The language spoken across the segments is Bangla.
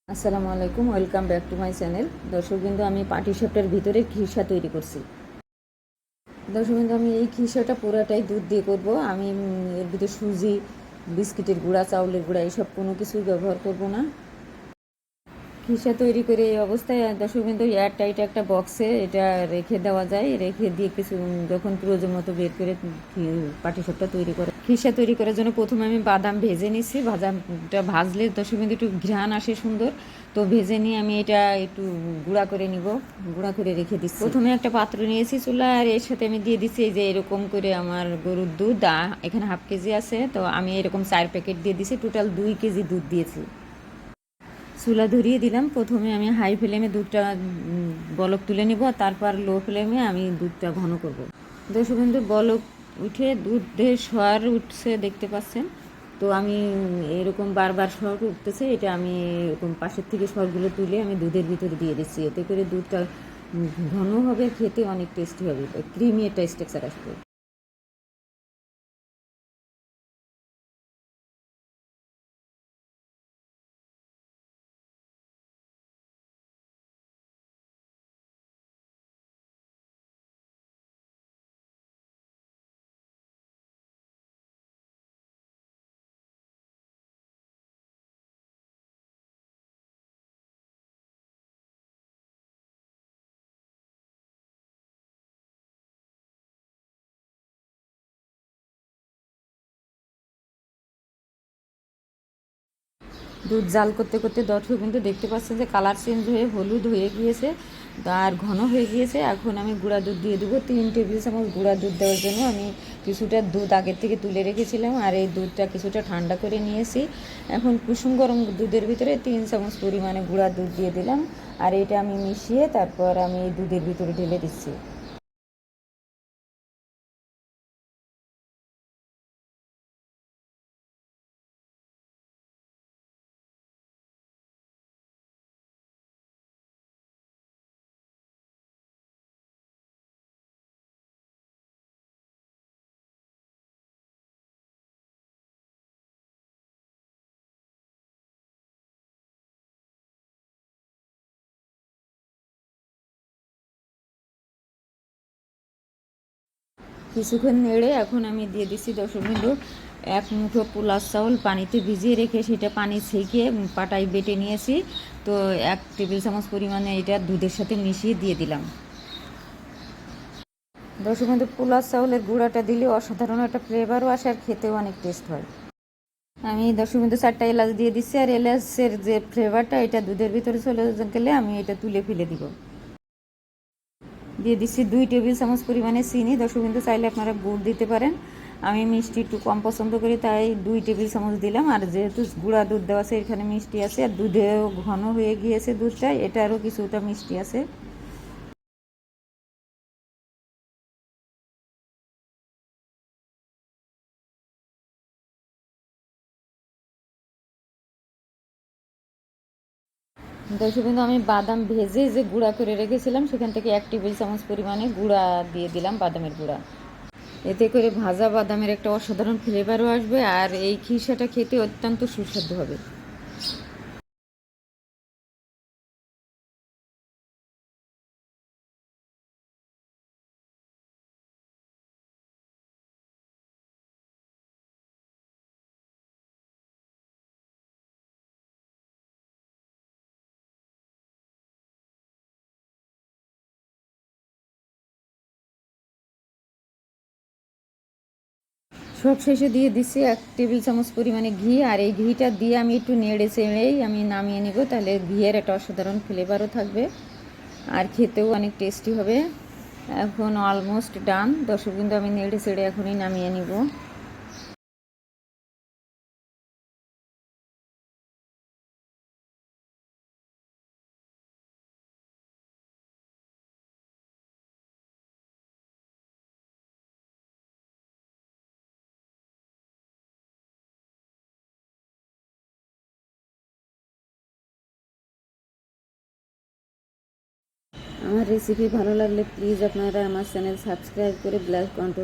আসসালামু আলাইকুম, welcome back to my channel. দর্শকবৃন্দ, আমি পাটিসাপটার ভিতরে খিসা তৈরি করছি। দর্শকবৃন্দ, আমি এই খিসাটা পুরাটাই দুধ দিয়ে করব। আমি এর ভিতরে সুজি, বিস্কিটের গুঁড়া, চাউলের গুঁড়া এইসব কোনো কিছুই ব্যবহার করব না। খিসা তৈরি করে এই অবস্থায় দর্শকবৃন্দ এয়ার টাইট একটা বক্সে এটা রেখে দেওয়া যায়। রেখে দিয়ে কিছু যখন প্রয়োজন মতো বের করে পাটিসাপটা তৈরি করে। খিসা তৈরি করার জন্য প্রথমে আমি বাদাম ভেজে নিচ্ছি। বাদামটা ভাজলে দর্শকবৃন্দ একটু ঘ্রাণ আসে সুন্দর, তো ভেজে নিয়ে আমি এটা একটু গুঁড়া করে নিব, গুঁড়া করে রেখে দিচ্ছি। প্রথমে একটা পাত্র নিয়েছি চুলা, আর এর সাথে আমি দিয়ে দিচ্ছি এই যে এরকম করে আমার গরুর দুধ, এখানে হাফ কেজি আছে, তো আমি এরকম 4 প্যাকেট দিয়ে দিছি। টোটাল 2 কেজি দুধ দিয়েছি। চুলা ধরিয়ে দিলাম। প্রথমে আমি হাই ফ্লেমে দুধটা বলক তুলে নিব, তারপর লো ফ্লেমে আমি দুধটা ঘন করব। দর্শকবৃন্দ, বলক উঠে দুধের স্বর উঠছে দেখতে পাচ্ছেন, তো আমি এরকম বারবার স্বর উঠতেছে, এটা আমি এরকম পাশের থেকে স্বরগুলো তুলে আমি দুধের ভিতরে দিয়ে দিচ্ছি। এতে করে দুধটা ঘন হবে, খেতে অনেক টেস্টি হবে, ক্রিমি একটা টেক্সচার আসবে। দুধ জাল করতে করতে দর্শক কিন্তু দেখতে পাচ্ছেন যে কালার চেঞ্জ হয়ে হলুদ হয়ে গিয়েছে আর ঘন হয়ে গিয়েছে। এখন আমি গুঁড়া দুধ দিয়ে দেবো। 3 টেবিল চামচ গুঁড়া দুধ দেওয়ার জন্য আমি কিছুটা দুধ আগের থেকে তুলে রেখেছিলাম, আর এই দুধটা কিছুটা ঠান্ডা করে নিয়েছি। এখন কুসুম গরম দুধের ভিতরে 3 চামচ পরিমাণে গুঁড়া দুধ দিয়ে দিলাম, আর এটা আমি মিশিয়ে তারপর আমি এই দুধের ভিতরে ঢেলে দিচ্ছি। কিছুক্ষণ নেড়ে এখন আমি দিয়ে দিচ্ছি দর্শকবৃন্দ 1 মুঠো পোলার চাউল পানিতে ভিজিয়ে রেখে সেটা পানি ছেঁকে পাটায় বেটে নিয়েছি। তো 1 টেবিল চামচ পরিমাণে এটা দুধের সাথে মিশিয়ে দিয়ে দিলাম। দর্শকবৃন্দ, পোলার চাউলের গুঁড়াটা দিলে অসাধারণ একটা ফ্লেভারও আসে আর খেতেও অনেক টেস্ট হয়। আমি দর্শকবৃন্দ 4টা এলাচ দিয়ে দিচ্ছি, আর এলাচের যে ফ্লেভারটা এটা দুধের ভিতরে চলে গেলে আমি এটা তুলে ফেলে দিব। দিয়ে দিচ্ছি 2 টেবিল চামচ পরিমাণে চিনি। দর্শকবৃন্দ, চাইলে আপনারা গুড় দিতে পারেন। আমি মিষ্টি একটু কম পছন্দ করি, তাই 2 টেবিল চামচ দিলাম। আর যেহেতু গুঁড়া দুধ দেওয়া আছে এখানে মিষ্টি আছে, আর দুধেও ঘন হয়ে গিয়েছে দুধটা, এটারও কিছুটা মিষ্টি আছে। দর্শকবৃন্দ, আমি বাদাম ভেজে যে গুঁড়া করে রেখেছিলাম সেখান থেকে 1 টেবিল চামচ পরিমাণে গুঁড়া দিয়ে দিলাম, বাদামের গুঁড়া। এতে করে ভাজা বাদামের একটা অসাধারণ ফ্লেভারও আসবে, আর এই খিসাটা খেতে অত্যন্ত সুস্বাদু হবে। সব শেষে দিয়ে দিচ্ছি 1 টেবিল চামচ পরিমাণে ঘি, আর এই ঘিটা দিয়ে আমি একটু নেড়ে চেড়েই আমি নামিয়ে নেব, তাহলে ঘিয়ের একটা অসাধারণ ফ্লেভারও থাকবে আর খেতেও অনেক টেস্টি হবে। এখন অলমোস্ট ডান দর্শকবৃন্দ, আমি নেড়ে চেড়ে এখনই নামিয়ে নিব। আমার রেসিপি ভালো লাগলে প্লিজ আপনারা আমার চ্যানেল সাবস্ক্রাইব করে বেল আইকনটা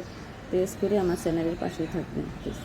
প্রেস করে আমার চ্যানেলের পাশেই থাকবেন প্লিজ।